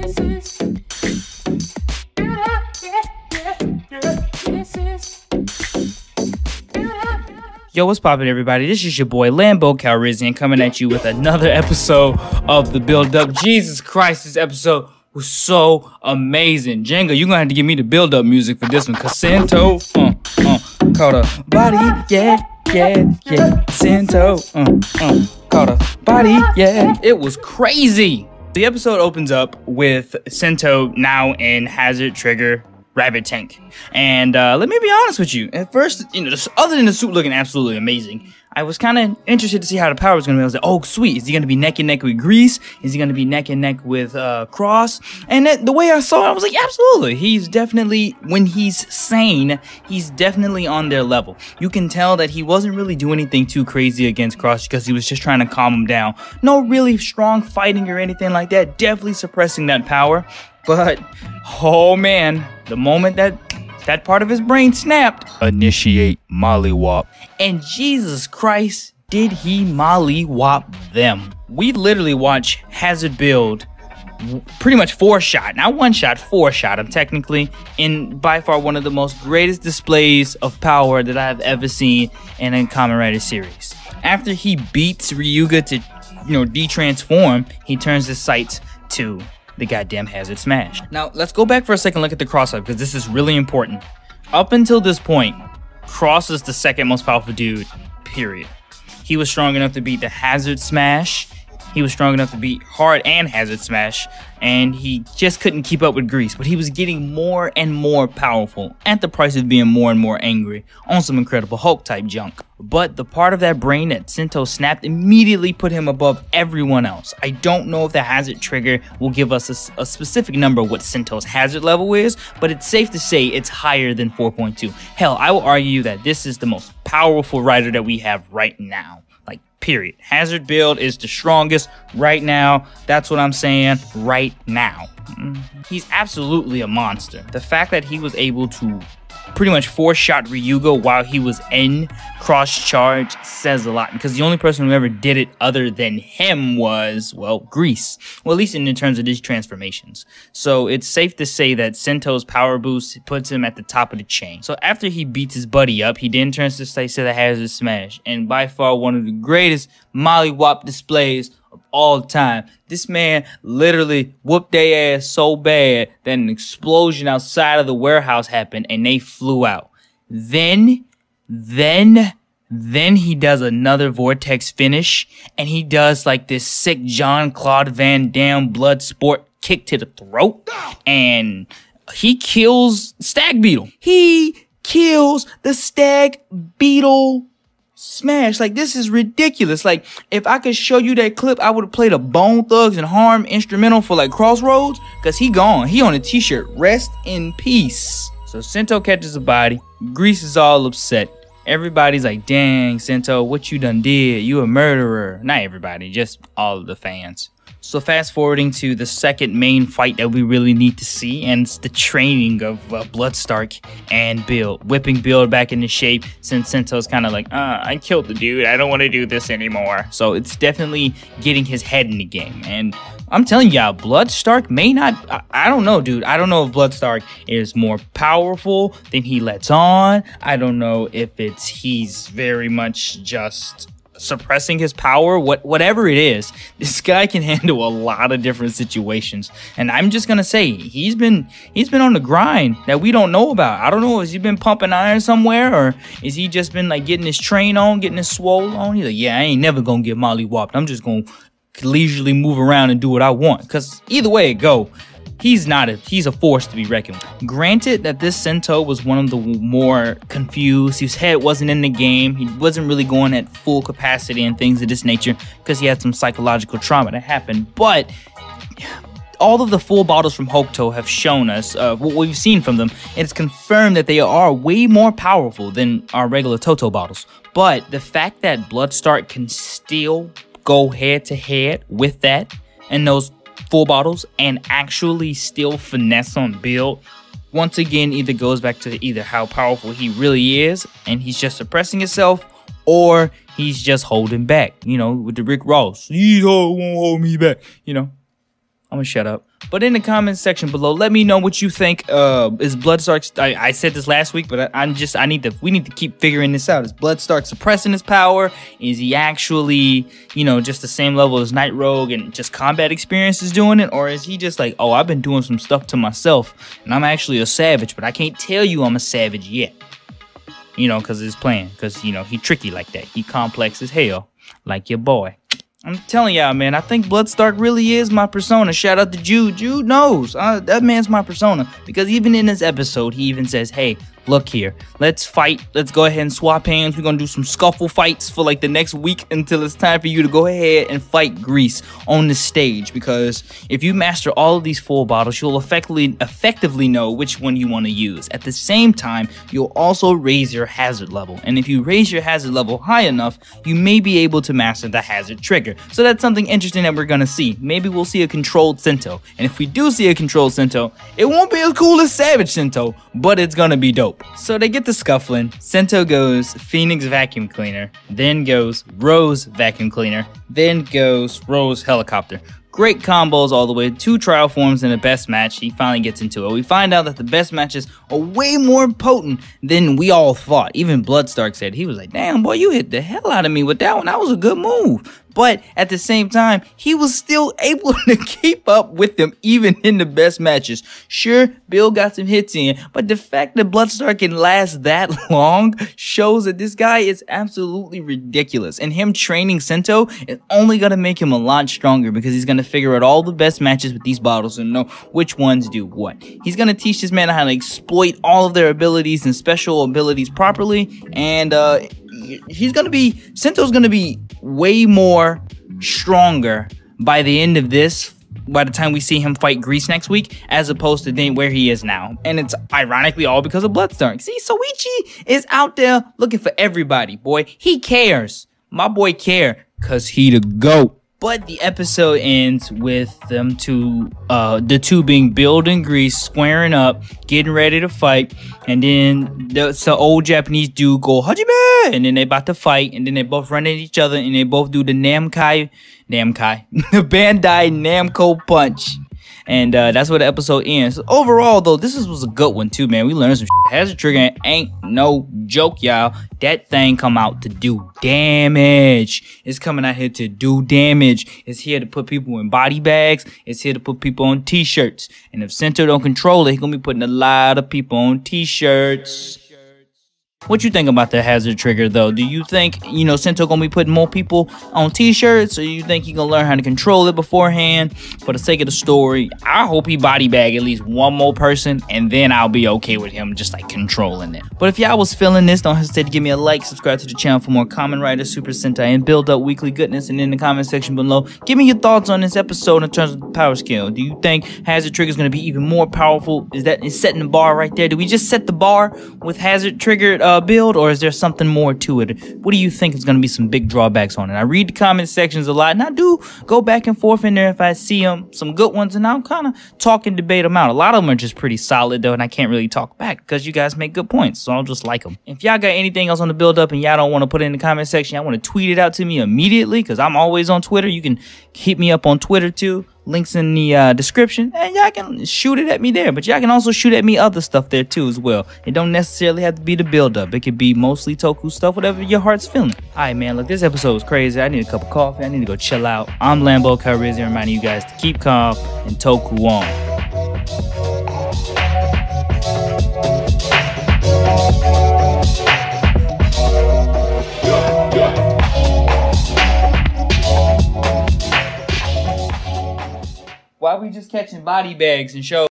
Yo, what's poppin', everybody? This is your boy Lambo Calrissian coming at you with another episode of the Build Up. Jesus Christ, this episode was so amazing. Jenga, you're gonna have to give me the build up music for this one, cause Sento, called a body, yeah. Sento, called a body, yeah. It was crazy. The episode opens up with Sento now in Hazard Trigger Rabbit Tank. And let me be honest with you. At first, other than the suit looking absolutely amazing, I was kind of interested to see how the power was going to be. I was like, oh, sweet. Is he going to be neck and neck with Grease? Is he going to be neck and neck with Cross? And the way I saw it, I was like, absolutely. He's definitely, when he's sane, he's definitely on their level. You can tell that he wasn't really doing anything too crazy against Cross because he was just trying to calm him down. No really strong fighting or anything like that. Definitely suppressing that power. But, oh man, the moment that part of his brain snapped, initiate mollywop. And Jesus Christ, did he mollywop them. We literally watch Hazard build pretty much 4-shot, not 1-shot, 4-shot. I'm technically in by far one of the most greatest displays of power that I've ever seen in a Kamen Rider series. After he beats Ryuga to, de-transform, he turns his sights to the goddamn Hazard Smash. Now, let's go back for a second, look at the Cross up, because this is really important. Up until this point, Cross is the second most powerful dude, period. He was strong enough to beat the Hazard Smash. He was strong enough to beat Hard and Hazard Smash, and he just couldn't keep up with Grease, but he was getting more and more powerful at the price of being more and more angry on some Incredible Hulk type junk. But the part of that brain that Sento snapped immediately put him above everyone else. I don't know if the Hazard Trigger will give us a specific number of what Sento's Hazard level is, but it's safe to say it's higher than 4.2. Hell, I will argue that this is the most powerful rider that we have right now. Like, period. Hazard build is the strongest right now. That's what I'm saying right now. He's absolutely a monster. The fact that he was able to pretty much 4-shot Ryuga while he was in cross charge says a lot, because the only person who ever did it other than him was, well, Grease. Well, at least in terms of these transformations. So it's safe to say that Sento's power boost puts him at the top of the chain. So after he beats his buddy up, he then turns to sights to the Hazard Smash, and by far one of the greatest mollywop displays of all time. This man literally whooped their ass so bad that an explosion outside of the warehouse happened and they flew out. Then he does another vortex finish, and he does like this sick Jean-Claude Van Damme blood sport kick to the throat, and he kills Stag Beetle. He kills the Stag Beetle Smash. Like, this is ridiculous. Like, if I could show you that clip, I would have played a Bone Thugs and Harm instrumental for like Crossroads, because he gone. He on a t-shirt. Rest in peace. So Sento catches a body. Grease is all upset. Everybody's like, dang, Sento, what you done did? You a murderer. Not everybody, just all of the fans. So fast forwarding to the second main fight that we really need to see, and it's the training of Bloodstark and Build. Whipping Build back into shape, since Sento's kind of like, I killed the dude, I don't want to do this anymore. So it's definitely getting his head in the game. And I'm telling y'all, Bloodstark may not, I don't know, dude. I don't know if Bloodstark is more powerful than he lets on. I don't know if he's very much just suppressing his power. Whatever it is, this guy can handle a lot of different situations, and I'm just gonna say he's been on the grind that we don't know about. I don't know, has he been pumping iron somewhere, or is he just been like getting his train on, getting his swole on? He's like, yeah, I ain't never gonna get mollywopped. I'm just gonna leisurely move around and do what I want, because either way it go, he's a force to be reckoned with. Granted that this Sento was one of the more confused. His head wasn't in the game. He wasn't really going at full capacity and things of this nature because he had some psychological trauma that happened. But all of the full bottles from Hokuto have shown us what we've seen from them. It's confirmed that they are way more powerful than our regular Toto bottles. But the fact that Bloodstark can still go head to head with that and those full bottles and actually still finesse on Build, once again, either goes back to either how powerful he really is and he's just suppressing himself, or he's just holding back, with the Rick Ross. He won't hold me back, I'm gonna shut up. But in the comments section below, let me know what you think. Is Bloodstark? I said this last week, but we need to keep figuring this out. Is Bloodstark suppressing his power? Is he actually, just the same level as Night Rogue and just combat experience is doing it? Or is he just like, oh, I've been doing some stuff to myself and I'm actually a savage, but I can't tell you I'm a savage yet. Because it's playing. Because, he tricky like that. He complex as hell, like your boy. I'm telling y'all, man, I think Bloodstark really is my persona. Shout out to Jude. Jude knows. That man's my persona. Because even in this episode, he even says, hey, look here. Let's fight. Let's go ahead and swap hands. We're going to do some scuffle fights for like the next week until it's time for you to go ahead and fight Grease on the stage. Because if you master all of these full bottles, you'll effectively know which one you want to use. At the same time, you'll also raise your hazard level. And if you raise your hazard level high enough, you may be able to master the hazard trigger. So that's something interesting that we're going to see. Maybe we'll see a controlled Sento. And if we do see a controlled Sento, it won't be as cool as Savage Sento, but it's going to be dope. So they get to scuffling. Sento goes Phoenix vacuum cleaner, then goes Rose vacuum cleaner, then goes Rose helicopter. Great combos all the way. 2 trial forms in the best match. He finally gets into it. We find out that the best matches are way more potent than we all thought. Even Bloodstark said, he was like, damn, boy, you hit the hell out of me with that one. That was a good move. But at the same time, he was still able to keep up with them even in the best matches. Sure, Bill got some hits in, but the fact that Bloodstark can last that long shows that this guy is absolutely ridiculous. And him training Sento is only going to make him a lot stronger because he's going to figure out all the best matches with these bottles and know which ones do what. He's going to teach this man how to exploit all of their abilities and special abilities properly. And Sento's going to be way more stronger by the end of this, by the time we see him fight Grease next week, as opposed to where he is now. And it's ironically all because of Bloodstark. See, Soichi is out there looking for everybody, boy. He cares. My boy care, cause he the GOAT. But the episode ends with them the two being Bill and Grease squaring up, getting ready to fight, and then the old Japanese dude go Hajime, and then they about to fight, and then they both run at each other, and they both do the the Bandai Namco punch. And that's where the episode ends. So overall, though, this was a good one, too, man. We learned some shit. Hazard trigger ain't no joke, y'all. That thing come out to do damage. It's coming out here to do damage. It's here to put people in body bags. It's here to put people on t-shirts. And if Sento don't control it, he's going to be putting a lot of people on t-shirts. What you think about the hazard trigger, though? Do you think, Sento gonna be putting more people on t-shirts, or you think he gonna learn how to control it beforehand? For the sake of the story, I hope he body bag at least one more person, and then I'll be okay with him just like controlling it. But if y'all was feeling this, don't hesitate to give me a like, subscribe to the channel for more Kamen Rider, Super Sentai, and Build Up weekly goodness. And in the comment section below, give me your thoughts on this episode in terms of the power scale. Do you think hazard trigger is gonna be even more powerful? Is setting the bar right there? Do we just set the bar with hazard triggered build, or is there something more to it? What do you think is going to be some big drawbacks on it? I read the comment sections a lot, and I do go back and forth in there if I see some good ones, and I'll kind of talk and debate them out. A lot of them are just pretty solid, though, and I can't really talk back because you guys make good points, so I'll just like them. If y'all got anything else on the build up and y'all don't want to put it in the comment section, y'all want to tweet it out to me immediately, because I'm always on Twitter. You can hit me up on Twitter too. Links in the description, and y'all can shoot it at me there, but y'all can also shoot at me other stuff there too as well. It don't necessarily have to be the build up. It could be mostly Toku stuff, whatever your heart's feeling. Alright, man, look, this episode was crazy. I need a cup of coffee. I need to go chill out. I'm Lambo Calrissian, reminding you guys to keep calm and Toku on. Why we just catching body bags and shows?